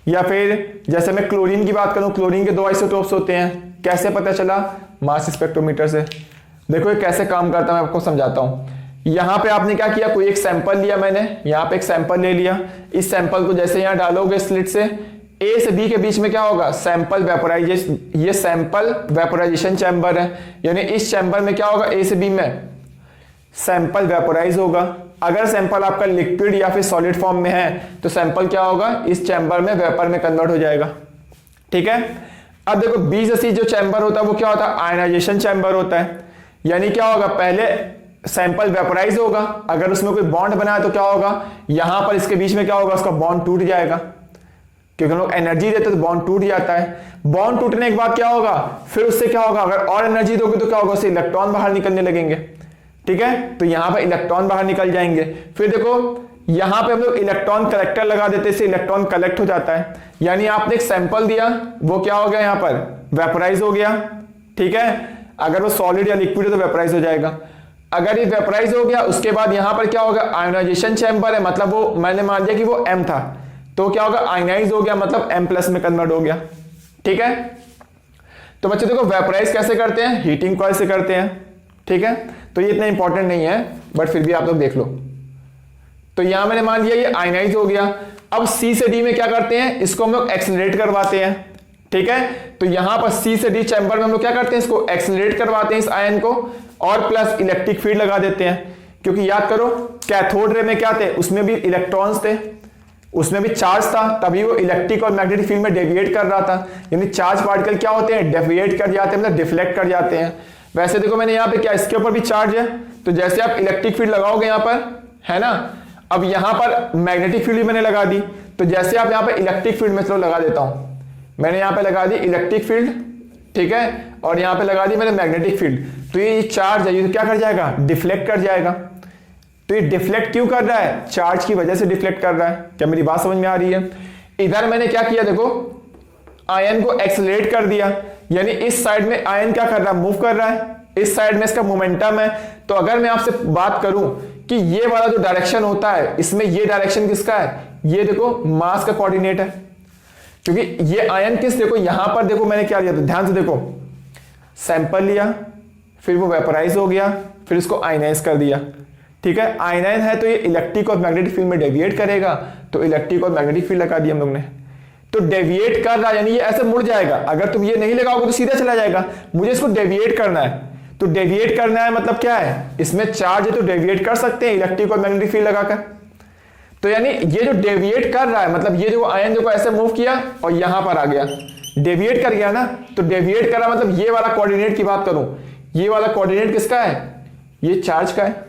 या फिर जैसे मैं क्लोरीन की बात करूं, क्लोरीन के 2 आइसोटोप्स होते हैं, कैसे पता चला, मास स्पेक्ट्रोमीटर से। देखो ये कैसे काम करता है मैं आपको समझाता हूं। यहां पे आपने क्या किया, कोई एक सैंपल लिया, मैंने यहां पे एक सैंपल ले लिया। इस सैंपल को जैसे यहां डालोगे स्लिट से, ए से बी के बीच में क्या होगा, सैंपल वेपोराइजेशन, ये सैंपल वेपोराइजेशन चैम्बर है, यानी इस चैम्बर में क्या होगा, ए से बी में सैंपल वेपोराइज होगा। अगर सैंपल आपका लिक्विड या फिर सॉलिड फॉर्म में है तो सैंपल क्या होगा, इस चैम्बर में वेपर में कन्वर्ट हो जाएगा। ठीक है, अब देखो बी से सी जो चैम्बर होता है वो क्या होता है, आयनाइजेशन चैम्बर होता है। यानी क्या होगा, पहले सैंपल वेपोराइज होगा, अगर उसमें कोई बॉन्ड बना है तो क्या होगा, यहां पर इसके बीच में क्या होगा, उसका बॉन्ड टूट जाएगा। क्योंकि हम लोग एनर्जी देते तो बॉन्ड टूट जाता है। बॉन्ड टूटने के बाद क्या होगा, फिर उससे क्या होगा, अगर और एनर्जी दोगे तो क्या होगा, उससे इलेक्ट्रॉन बाहर निकलने लगेंगे। ठीक है, तो यहां पर इलेक्ट्रॉन बाहर निकल जाएंगे। फिर देखो यहां पे हम लोग इलेक्ट्रॉन कलेक्टर लगा देते, इससे इलेक्ट्रॉन कलेक्ट हो जाता है। यानी आपने एक सैंपल दिया, वो क्या हो गया, यहां पर वेपोराइज हो गया। ठीक है, अगर वो सॉलिड या लिक्विड है तो वेपोराइज हो जाएगा। अगर ये वेपोराइज हो गया, उसके बाद यहां पर क्या होगा, आयोनाइजेशन चैम्बर है, मतलब वो मैंने मान लिया कि वो M था, तो क्या होगा, आयनाइज हो गया, मतलब M+ में कन्वर्ट हो गया। ठीक है, तो बच्चे देखो वेपोराइज कैसे करते हैं, हीटिंग कॉइल से करते हैं। ठीक है, तो ये इतना इंपॉर्टेंट नहीं है, बट फिर भी आप लोग देख लो। तो यहां मैंने मान लिया ये आयनाइज हो गया। अब C से D में क्या करते हैं, इसको हम लोग एक्सेलरेट करवाते हैं। ठीक है, तो यहां पर C से D चैम्बर में हम लोग क्या करते हैं, इसको एक्सेलरेट करवाते हैं इस आयन को, और प्लस इलेक्ट्रिक फील्ड लगा देते हैं। क्योंकि याद करो कैथोड रे में क्या थे, उसमें भी इलेक्ट्रॉन्स थे, उसमें भी चार्ज था, तभी वो इलेक्ट्रिक और मैग्नेटिक फील्ड में डेविएट कर रहा था। यानी चार्ज पार्टिकल क्या होते हैं, डेविएट कर जाते हैं, मतलब डिफ्लेक्ट कर जाते हैं। वैसे देखो मैंने यहाँ पे क्या, इसके ऊपर भी चार्ज है, तो जैसे आप इलेक्ट्रिक फील्ड लगाओगे यहाँ पर, है ना, अब यहाँ पर मैग्नेटिक फील्ड भी मैंने लगा दी, तो जैसे आप यहाँ पे इलेक्ट्रिक फील्ड में चलो लगा देता हूं, मैंने यहाँ पे लगा दी इलेक्ट्रिक फील्ड। ठीक है, और यहाँ पे लगा दी मैंने मैग्नेटिक फील्ड, तो ये चार्ज है, ये तो क्या कर जाएगा, डिफ्लेक्ट कर जाएगा। तो ये डिफ्लेक्ट क्यों कर रहा है, चार्ज की वजह से डिफ्लेक्ट कर रहा है। क्या मेरी बात समझ में आ रही है। इधर मैंने क्या किया, देखो आयन को एक्सेलरेट कर दिया, यानी इस साइड में आयन क्या कर रहा है, मूव कर रहा है, इस साइड में इसका मोमेंटम है। तो अगर मैं आपसे बात करूं कि ये वाला जो डायरेक्शन होता है, इसमें ये डायरेक्शन किसका है, ये देखो मास का कोऑर्डिनेट है, क्योंकि ये आयन किस, देखो यहां पर देखो मैंने क्या लिया, तो ध्यान से देखो, सैंपल लिया, फिर वो वेपोराइज हो गया, फिर इसको आयनाइज कर दिया। ठीक है, आयनाइन है तो ये इलेक्ट्रिक और मैग्नेटिक फील्ड में डेविएट करेगा, तो इलेक्ट्रिक और मैग्नेटिक फील्ड लगा दिया हम लोग ने। तो डेविएट कर रहा है, यानी ये ऐसे मुड़ जाएगा, अगर तुम ये नहीं लगाओगे तो सीधा चला जाएगा। मुझे इसको डेविएट करना है, तो डेविएट करना है मतलब क्या है, इसमें चार्ज है तो डेविएट कर सकते हैं इलेक्ट्रिक और मैग्नेटिक फील्ड लगाकर। तो यानी ये जो डेविएट कर रहा है, मतलब ये जो आयन देखो ऐसे मूव किया और यहां पर आ गया, डेविएट कर गया ना, तो डेविएट कर रहा मतलब ये वाला कोऑर्डिनेट की बात करूं, ये वाला कोऑर्डिनेट किसका है, ये चार्ज का है।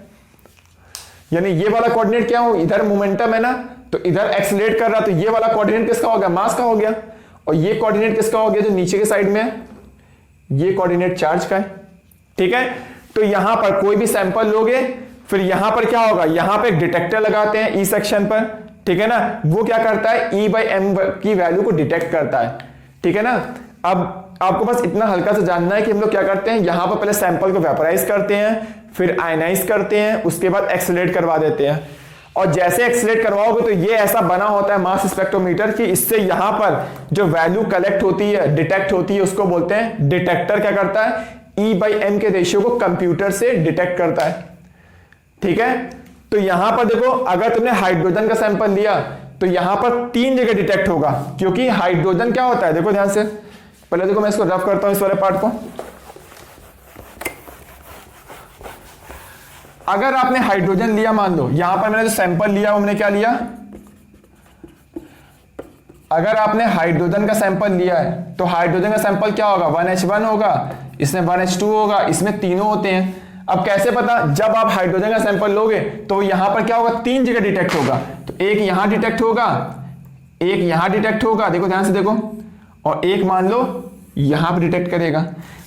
यानी ये वाला कोऑर्डिनेट क्या हो, इधर मोमेंटम है ना, तो इधर एक्सेलरेट कर रहा, तो ये वाला कोऑर्डिनेट किसका हो गया, मास का हो गया। और ये कोऑर्डिनेट किसका हो गया, जो नीचे के साइड में है, ये कोऑर्डिनेट चार्ज का है। ठीक है, तो यहां पर कोई भी सैंपल लोगे, फिर यहां पर क्या होगा, यहां पर एक डिटेक्टर लगाते हैं ई सेक्शन पर। ठीक है ना, वो क्या करता है, E/m की वैल्यू को डिटेक्ट करता है। ठीक है ना, अब आपको बस इतना हल्का से जानना है कि हम लोग क्या करते हैं, यहां पर पहले सैंपल को वेपोराइज करते हैं, फिर आयनाइज करते हैं, उसके बाद एक्सेलरेट करवा देते हैं। और जैसे एक्सेलरेट करवाओगे तो ये ऐसा बना होता है मास स्पेक्ट्रोमीटर की, इससे यहां पर जो वैल्यू कलेक्ट होती है, डिटेक्ट होती है, उसको बोलते हैं डिटेक्टर। क्या करता है, E/m के रेशियो को कंप्यूटर से डिटेक्ट करता है। ठीक है, तो यहां पर देखो अगर तुमने हाइड्रोजन का सैंपल लिया तो यहां पर 3 जगह डिटेक्ट होगा, क्योंकि हाइड्रोजन क्या होता है, देखो ध्यान से, पहले देखो मैं इसको रफ करता हूं इस वाले पार्ट को। अगर आपने हाइड्रोजन लिया, मान लो यहां पर मैंने जो सैंपल लिया वो मैंने क्या लिया, अगर आपने हाइड्रोजन का सैंपल लिया है तो हाइड्रोजन का सैंपल क्या होगा, 1H1 होगा, इसमें 1H2 होगा, इसमें तीनों होते हैं। अब कैसे पता, जब आप हाइड्रोजन का सैंपल लोगे तो यहां पर क्या होगा, 3 जगह डिटेक्ट होगा। तो एक यहां डिटेक्ट होगा, एक यहां डिटेक्ट होगा, देखो ध्यान से देखो, और एक मान लो यहां पर डिटेक्ट करेगा।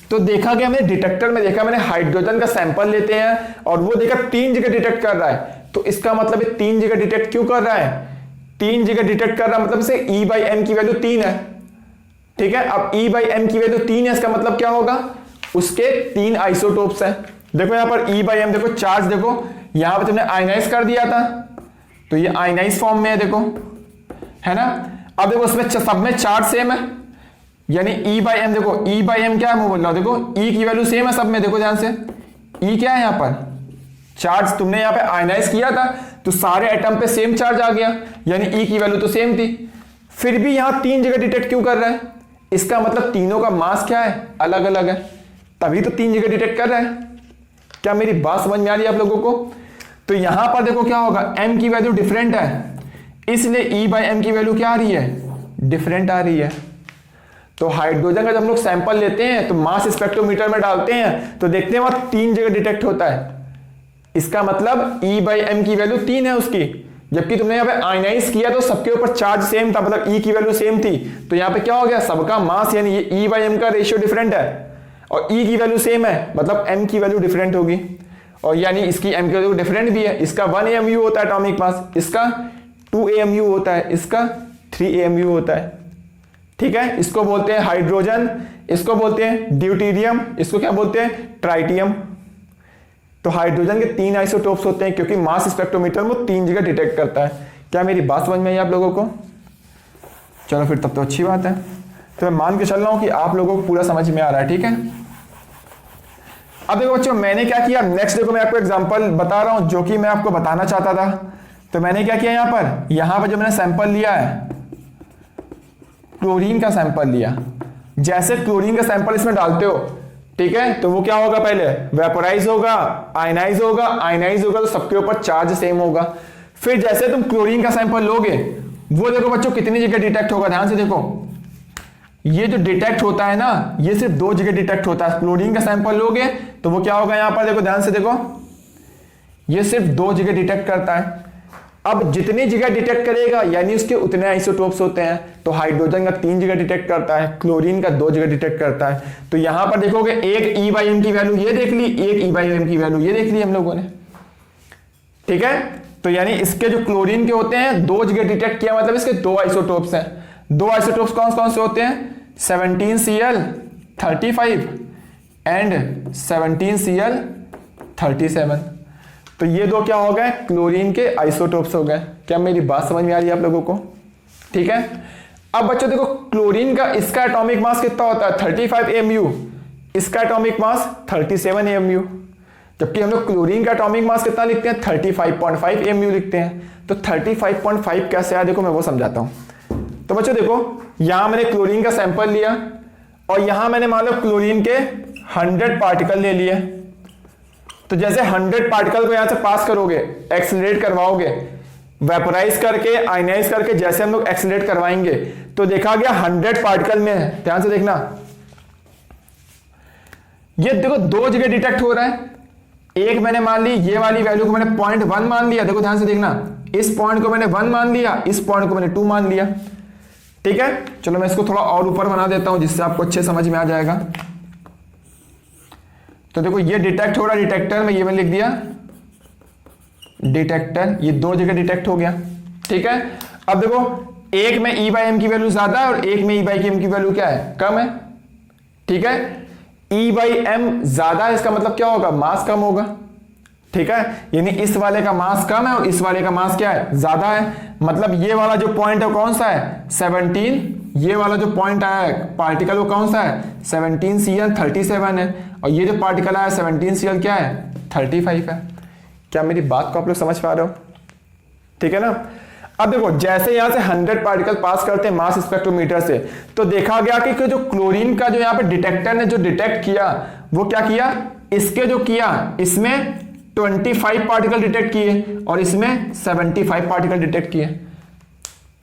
तो देखा गया, मैंने डिटेक्टर में देखा, मैंने हाइड्रोजन का सैंपल लेते हैं और वो देखा 3 जगह डिटेक्ट कर रहा है, तो इसका मतलब है 3 जगह डिटेक्ट क्यों कर रहा है, 3 जगह डिटेक्ट कर रहा है मतलब इसे E/m की वैल्यू 3 है। ठीक है, अब E/m की वैल्यू 3 है, इसका मतलब क्या होगा, उसके 3 आइसोटोप्स हैं। देखो यहां पर E/m, देखो चार्ज, देखो यहां पर तुमने आयनाइज कर दिया था, तो ये आयनाइज फॉर्म में है, देखो है ना। अब देखो उसमें सब में चार्ज सेम है, यानी E/m, देखो E/m क्या है, मैं बोल रहा हूं, देखो E की वैल्यू सेम है सब में, देखो ध्यान से, E क्या है यहां पर, चार्ज तुमने यहां पे आयनाइज किया था तो सारे एटम पे सेम चार्ज आ गया, यानी E की वैल्यू तो सेम थी। फिर भी यहां 3 जगह डिटेक्ट क्यों कर रहा है, इसका मतलब तीनों का मास क्या है, अलग अलग है, तभी तो 3 जगह डिटेक्ट कर रहा है। क्या मेरी बात समझ में आ रही है आप लोगों को। तो यहां पर देखो क्या होगा, m की वैल्यू डिफरेंट है, इसलिए E/m की वैल्यू क्या आ रही है, डिफरेंट आ रही है। तो हाइड्रोजन का जब हम लोग सैंपल लेते हैं तो मास स्पेक्ट्रोमीटर में डालते हैं तो देखते हैं वहां 3 जगह डिटेक्ट होता है, इसका मतलब E/m की वैल्यू 3 है उसकी, जबकि तुमने यहाँ पे आयनाइज किया तो सबके ऊपर चार्ज सेम था, मतलब E की वैल्यू सेम थी, तो यहाँ पे क्या हो गया, सबका मास यानी ये E/m का रेशियो डिफरेंट है और E की वैल्यू सेम है, मतलब m की वैल्यू डिफरेंट होगी, और यानी इसकी m की वैल्यू डिफरेंट भी है। इसका 1 AMU होता है एटॉमिक मास, इसका 2 AMU होता है, इसका 3 AMU होता है। ठीक है, इसको बोलते हैं हाइड्रोजन, इसको बोलते हैं ड्यूटेरियम, इसको क्या बोलते हैं, ट्राइटियम। तो हाइड्रोजन के 3 आइसोटोप्स होते हैं क्योंकि मास स्पेक्ट्रोमीटर वो 3 जगह डिटेक्ट करता है। क्या मेरी बात समझ में आई आप लोगों को? चलो फिर तब तो अच्छी बात है। तो मैं मान के चल रहा हूं कि आप लोगों को पूरा समझ में आ रहा है। ठीक है, अब देखो बच्चों मैंने क्या किया, नेक्स्ट देखो मैं आपको एग्जांपल बता रहा हूं जो कि मैं आपको बताना चाहता था। तो मैंने क्या किया, यहां पर जो मैंने सैंपल लिया है क्लोरीन का सैंपल लिया, जैसे क्लोरीन का सैंपल इसमें डालते हो, ठीक है, तो वो क्या होगा, पहले वेपोराइज होगा, आयनाइज होगा, आयनाइज होगा तो सबके ऊपर चार्ज सेम होगा। फिर जैसे तुम क्लोरीन का सैंपल लोगे, वो देखो बच्चों कितनी जगह डिटेक्ट होगा, ध्यान से देखो, ये जो डिटेक्ट होता है ना, ये सिर्फ 2 जगह डिटेक्ट होता है। क्लोरीन का सैंपल लोगे तो वो क्या होगा, यहां पर देखो, ध्यान से देखो, ये सिर्फ 2 जगह डिटेक्ट करता है। अब जितनी जगह डिटेक्ट करेगा यानी उसके उतने आइसोटोप्स होते हैं। तो हाइड्रोजन का 3 जगह डिटेक्ट करता है, क्लोरीन का 2 जगह डिटेक्ट करता है। तो यहां पर देखोगे एक E/m की वैल्यू ये देख ली, एक E/m की वैल्यू ये देख ली हम लोगों ने। ठीक है, तो यानी इसके जो क्लोरीन के होते हैं 2 जगह डिटेक्ट किया, मतलब इसके 2 आइसोटोप्स हैं। 2 आइसोटोप्स कौन कौन से होते हैं, 17Cl35 एंड 17Cl37। तो ये 2 क्या हो गए, क्लोरीन के आइसोटोप्स हो गए। क्या मेरी बात समझ में आ रही है आप लोगों को? ठीक है, अब बच्चों देखो क्लोरीन का इसका एटॉमिक मास कितना होता है, 35 AMU, इसका एटॉमिक मास 37 AMU, जबकि हम लोग क्लोरीन का एटॉमिक मास कितना लिखते हैं, 35.5 AMU लिखते हैं। तो 35.5 कैसे आया, देखो मैं वो समझाता हूं। तो बच्चों देखो, यहां मैंने क्लोरीन का सैंपल लिया और यहां मैंने मान लो क्लोरीन के 100 पार्टिकल ले लिए। तो जैसे 100 पार्टिकल को यहां से पास करोगे, एक्सेलरेट करवाओगे, वेपोराइज करके, आयनाइज करके, जैसे हम लोग एक्सेलरेट करवाएंगे तो देखा गया 100 पार्टिकल में, ध्यान से देखना, ये देखो 2 जगह डिटेक्ट हो रहा है। एक मैंने मान ली, ये वाली वैल्यू को मैंने 0.1 मान लिया, देखो ध्यान से देखना, इस पॉइंट को मैंने 1 मान लिया, इस पॉइंट को मैंने 2 मान लिया। ठीक है, चलो मैं इसको थोड़ा और ऊपर बना देता हूं जिससे आपको अच्छे समझ में आ जाएगा। तो देखो ये डिटेक्ट हो रहा है, डिटेक्टर में ये मैंने लिख दिया डिटेक्टर, ये 2 जगह डिटेक्ट हो गया। ठीक है, अब देखो एक में E/m की वैल्यू ज्यादा है और एक में E/m की वैल्यू क्या है, कम है। ठीक है, E/m ज्यादा है, इसका मतलब क्या होगा, मास कम होगा। ठीक है, यानी इस वाले का मास कम है और इस वाले का मास क्या है, ज्यादा है। मतलब ये वाला जो पॉइंट है कौन सा है, 17, ये वाला जो पॉइंट आया है पार्टिकल वो कौन सा है, 17Cl37 है, और ये जो पार्टिकल आया 17Cl क्या है, 35 है। क्या मेरी बात को आप लोग समझ पा रहे हो? ठीक है ना। अब देखो जैसे यहां से 100 पार्टिकल पास करते हैं मास स्पेक्ट्रोमीटर से, तो देखा गया कि जो क्लोरीन का जो यहां पे डिटेक्टर ने जो डिटेक्ट किया, वो क्या किया, इसके जो किया इसमें 25 पार्टिकल डिटेक्ट किए और इसमें 75 पार्टिकल डिटेक्ट किए।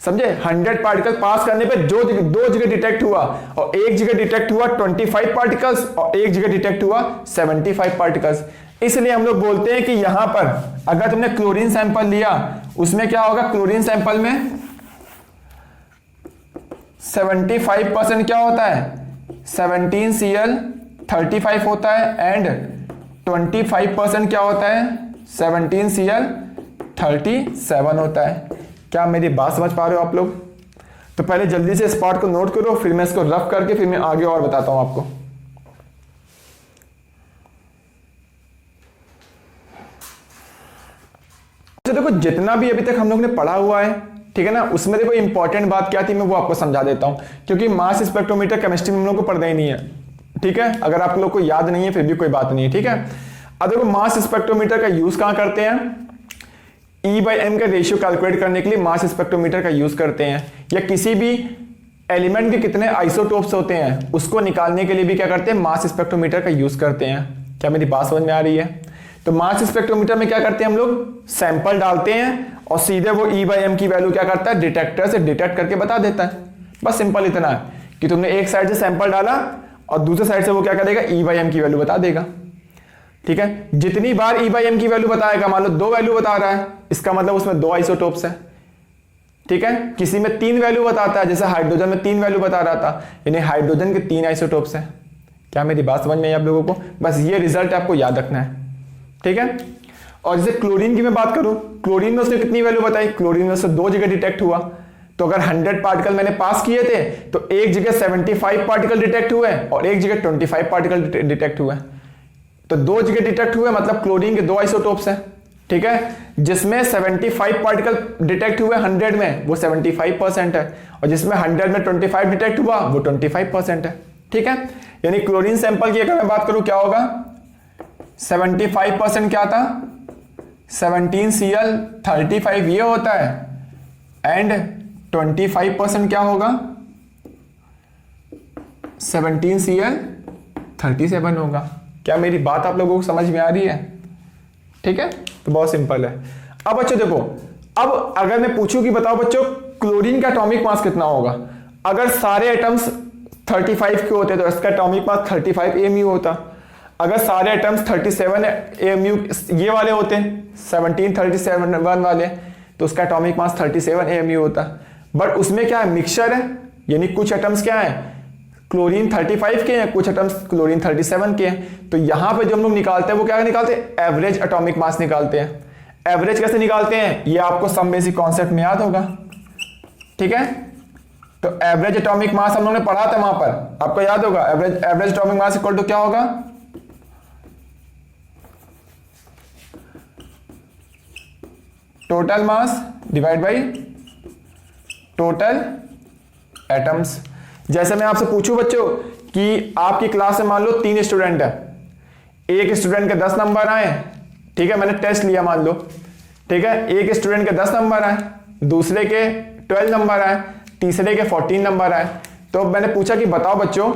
समझे, 100 पार्टिकल पास करने पे जो 2 जगह डिटेक्ट हुआ और एक जगह डिटेक्ट हुआ 25 पार्टिकल्स और एक जगह डिटेक्ट हुआ 75 पार्टिकल्स। इसलिए हम लोग बोलते हैं कि यहां पर अगर तुमने क्लोरीन सैंपल लिया, उसमें क्या होगा, क्लोरीन सैंपल में 75% क्या होता है, 17Cl35 होता है एंड 25% क्या होता है, 17Cl37 होता है। क्या मेरी बात समझ पा रहे हो आप लोग? तो पहले जल्दी से इस पार्ट को नोट करो, फिर मैं इसको रफ करके फिर मैं आगे और बताता हूं आपको। तो देखो जितना भी अभी तक हम लोग ने पढ़ा हुआ है, ठीक है ना, उसमें देखो इंपॉर्टेंट बात क्या थी मैं वो आपको समझा देता हूं, क्योंकि मास स्पेक्ट्रोमीटर केमिस्ट्री में हम लोग को पढ़ना ही नहीं है। ठीक है, अगर आप लोग को याद नहीं है फिर भी कोई बात नहीं है। ठीक है, अब देखो मास स्पेक्ट्रोमीटर का यूज कहां करते हैं, E/m का रेशियो कैलकुलेट करने के लिए मास स्पेक्ट्रोमीटर का यूज करते हैं, या किसी भी एलिमेंट के कितने आइसोटोप्स होते हैं उसको निकालने के लिए भी क्या करते हैं, मास स्पेक्ट्रोमीटर का यूज करते हैं। क्या मेरी बात समझ में आ रही है? तो मास स्पेक्ट्रोमीटर में क्या करते हैं हम लोग, सैंपल डालते हैं और सीधे वो E/m की वैल्यू क्या करता है, डिटेक्टर से डिटेक्ट करके बता देता है। बस सिंपल इतना है कि तुमने एक साइड से सैंपल डाला और दूसरे साइड से वो क्या करेगा, E/m की वैल्यू बता देगा। ठीक है, जितनी बार E/m की वैल्यू बताएगा, मान लो 2 वैल्यू बता रहा है, इसका मतलब उसमें 2 आइसोटोप्स है। ठीक है, किसी में 3 वैल्यू बताता है, जैसे हाइड्रोजन में 3 वैल्यू बता रहा था, यानी हाइड्रोजन के 3 आइसोटोप्स हैं। क्या मेरी बात समझ में आई आप लोगों को? बस ये रिजल्ट आपको याद रखना है। ठीक है, और जैसे क्लोरीन की मैं बात करूं, क्लोरीन में उसने कितनी वैल्यू बताई? क्लोरीन में उससे 2 जगह डिटेक्ट हुआ, तो अगर 100 पार्टिकल मैंने पास किए थे तो एक जगह 75 पार्टिकल डिटेक्ट हुए और एक जगह 25 पार्टिकल डिटेक्ट हुए, तो 2 जगह डिटेक्ट हुए, मतलब क्लोरीन के 2 आइसोटोप्स हैं। ठीक है, जिसमें 75 पार्टिकल डिटेक्ट हुए 100 में, वो 75% है, और जिसमें 100 में 25 डिटेक्ट हुआ वो 25% है। ठीक है, यानी क्लोरीन सैंपल की अगर मैं बात करूं क्या होगा, 75% क्या था, 17Cl35 ये होता है, एंड 25% क्या होगा, 17Cl37 होगा। क्या मेरी बात आप लोगों को समझ में आ रही है? ठीक है, तो बहुत सिंपल है। अब बच्चों देखो, अब अगर मैं पूछूं कि बताओ बच्चों क्लोरीन का एटॉमिक मास कितना होगा, अगर सारे एटम्स 35 के होते तो इसका एटॉमिक मास 35 AMU होता, अगर सारे एटम्स 37 AMU ये वाले होते 1737 वाले तो उसका एटॉमिक मास 37 AMU होता। बट उसमें क्या है, मिक्सचर है, यानी कुछ एटम्स क्या है, क्लोरीन 35 के हैं, कुछ एटम्स क्लोरीन 37 के हैं। तो यहां पे जो हम लोग निकालते हैं वो क्या निकालते हैं, एवरेज एटॉमिक मास निकालते हैं। एवरेज कैसे निकालते हैं, ये आपको सम बेसिक कॉन्सेप्ट में याद होगा। ठीक है, तो एवरेज एटॉमिक मास हम लोगों ने पढ़ा था वहां पर, आपको याद होगा। Average atomic mass equal to क्या होगा, total mass divide by total atoms. जैसे मैं आपसे पूछूं बच्चों कि आपकी क्लास में मान लो 3 स्टूडेंट है, एक स्टूडेंट के 10 नंबर आए, ठीक है, मैंने टेस्ट लिया मान लो, ठीक है, एक स्टूडेंट के 10 नंबर आए, दूसरे के 12 नंबर आए, तीसरे के 14 नंबर आए। तो मैंने पूछा कि बताओ बच्चों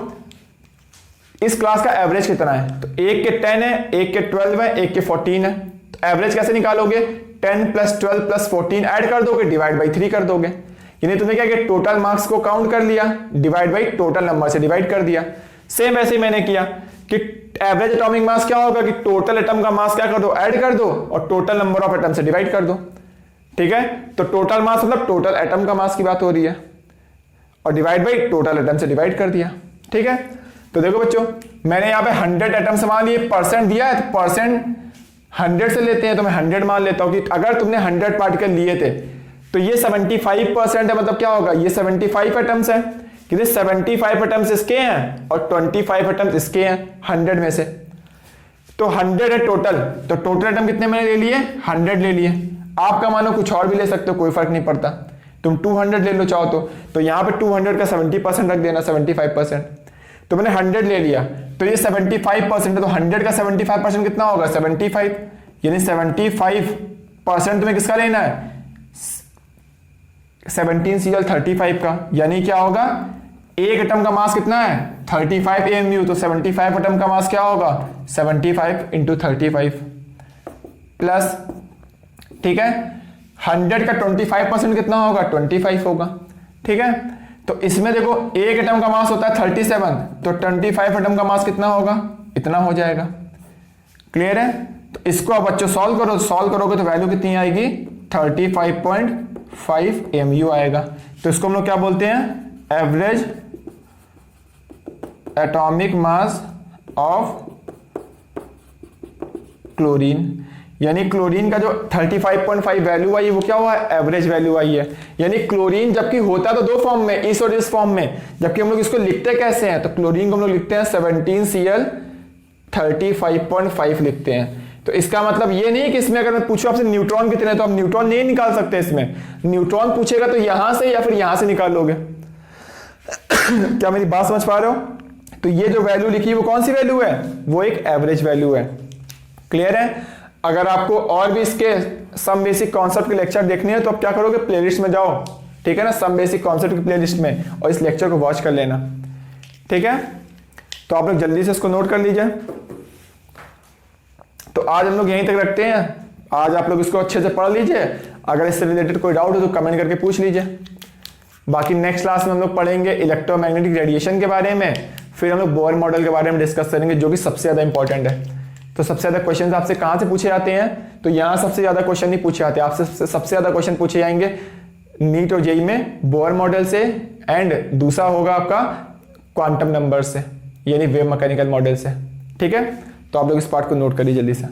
इस क्लास का एवरेज कितना है, तो एक के 10 है, एक के 12 है, एक के 14 है। तो एवरेज कैसे निकालोगे, 10 + 12 + 14 ऐड कर दोगे, डिवाइड बाई 3 कर दोगे, यानी तुमने क्या किया, टोटल मार्क्स को काउंट कर लिया, डिवाइड बाई टोटल नंबर से डिवाइड कर दिया। सेम ऐसे ही मैंने किया कि एवरेज एटॉमिक मास क्या होगा कि टोटल एटम का मास क्या कर दो, ऐड कर दो, और टोटल नंबर ऑफ एटम से डिवाइड कर दो। ठीक है, तो टोटल मास मतलब टोटल एटम का मास की बात हो रही है, और डिवाइड बाई टोटल एटम से डिवाइड कर दिया। ठीक है, तो देखो बच्चों मैंने यहाँ पे 100 एटम्स मान लिए, परसेंट दिया है तो परसेंट 100 से लेते हैं, तो मैं 100 मान लेता हूं कि अगर तुमने 100 पार्टिकल लिए थे तो ये 75% है, मतलब क्या होगा, ये 75 एटम्स है, कितने 75 एटम्स इसके हैं और 25 एटम्स इसके हैं 100 में से, तो 100 है टोटल। तो टोटल एटम कितने मैंने ले लिए, 100 ले लिए। आपका मानो कुछ और भी ले सकते हो, कोई फर्क नहीं पड़ता, तुम 200 ले लो चाहो तो यहाँ पे 200 का 70% रख देना, 75%। तो मैंने 100 ले लिया, तो ये 75% है, तो 100 का 75% कितना होगा, 75, यानी 75% तुम्हें किसका लेना है, 17Cl35 का, यानी क्या होगा, एक एटम का मास कितना है 35 AMU, तो 75 एटम का मास क्या होगा 75 × 35 प्लस, ठीक है, 100 का 25% कितना होगा 25 होगा। ठीक है, तो इसमें देखो एक एटम का मास होता है 37, तो 25 एटम का मास कितना होगा, इतना हो जाएगा। क्लियर है, तो इसको आप बच्चों सॉल्व करो, सॉल्व करोगे तो वैल्यू कितनी आएगी 35.5 AMU आएगा। तो इसको हम लोग क्या बोलते हैं, average atomic mass of chlorine, यानी क्लोरीन का जो 35.5 वैल्यू आई वो क्या हुआ है, एवरेज वैल्यू आई है। यानी क्लोरीन जबकि होता तो 2 फॉर्म में, इस और इस फॉर्म में, जबकि हम लोग इसको लिखते कैसे हैं, तो क्लोरीन को हम लोग लिखते हैं 17Cl35.5 लिखते हैं। तो इसका मतलब ये नहीं कि इसमें अगर मैं पूछूं आपसे न्यूट्रॉन कितने, तो आप न्यूट्रॉन नहीं निकाल सकते इसमें, न्यूट्रॉन पूछेगा तो यहां से या फिर यहां से निकाल लोगे। क्या मेरी बात समझ पा रहे हो? तो ये जो वैल्यू लिखी वो कौन सी वैल्यू है, वो एक एवरेज वैल्यू है। क्लियर है, अगर आपको और भी इसके सम बेसिक कॉन्सेप्ट के लेक्चर देखने हैं तो आप क्या करोगे, प्लेलिस्ट में जाओ, ठीक है ना, सम बेसिक कॉन्सेप्ट की प्लेलिस्ट में, और इस लेक्चर को वॉच कर लेना। ठीक है, तो आप लोग जल्दी से इसको नोट कर लीजिए। तो आज हम लोग यहीं तक रखते हैं, आज आप लोग इसको अच्छे से पढ़ लीजिए, अगर इससे रिलेटेड कोई डाउट हो तो कमेंट करके पूछ लीजिए। बाकी नेक्स्ट क्लास में हम लोग पढ़ेंगे इलेक्ट्रोमैग्नेटिक रेडिएशन के बारे में, फिर हम लोग बोर मॉडल के बारे में डिस्कस करेंगे जो कि सबसे ज्यादा इंपॉर्टेंट है। तो सबसे ज्यादा क्वेश्चन आपसे कहां से पूछे जाते हैं, तो यहां सबसे ज्यादा क्वेश्चन नहीं पूछे जाते आपसे, सबसे ज्यादा क्वेश्चन पूछे जाएंगे नीट और जेई में बोर मॉडल से, एंड दूसरा होगा आपका क्वांटम नंबर से, यानी वेव मैकेनिकल मॉडल से। ठीक है, तो आप लोग इस पार्ट को नोट करिए जल्दी से।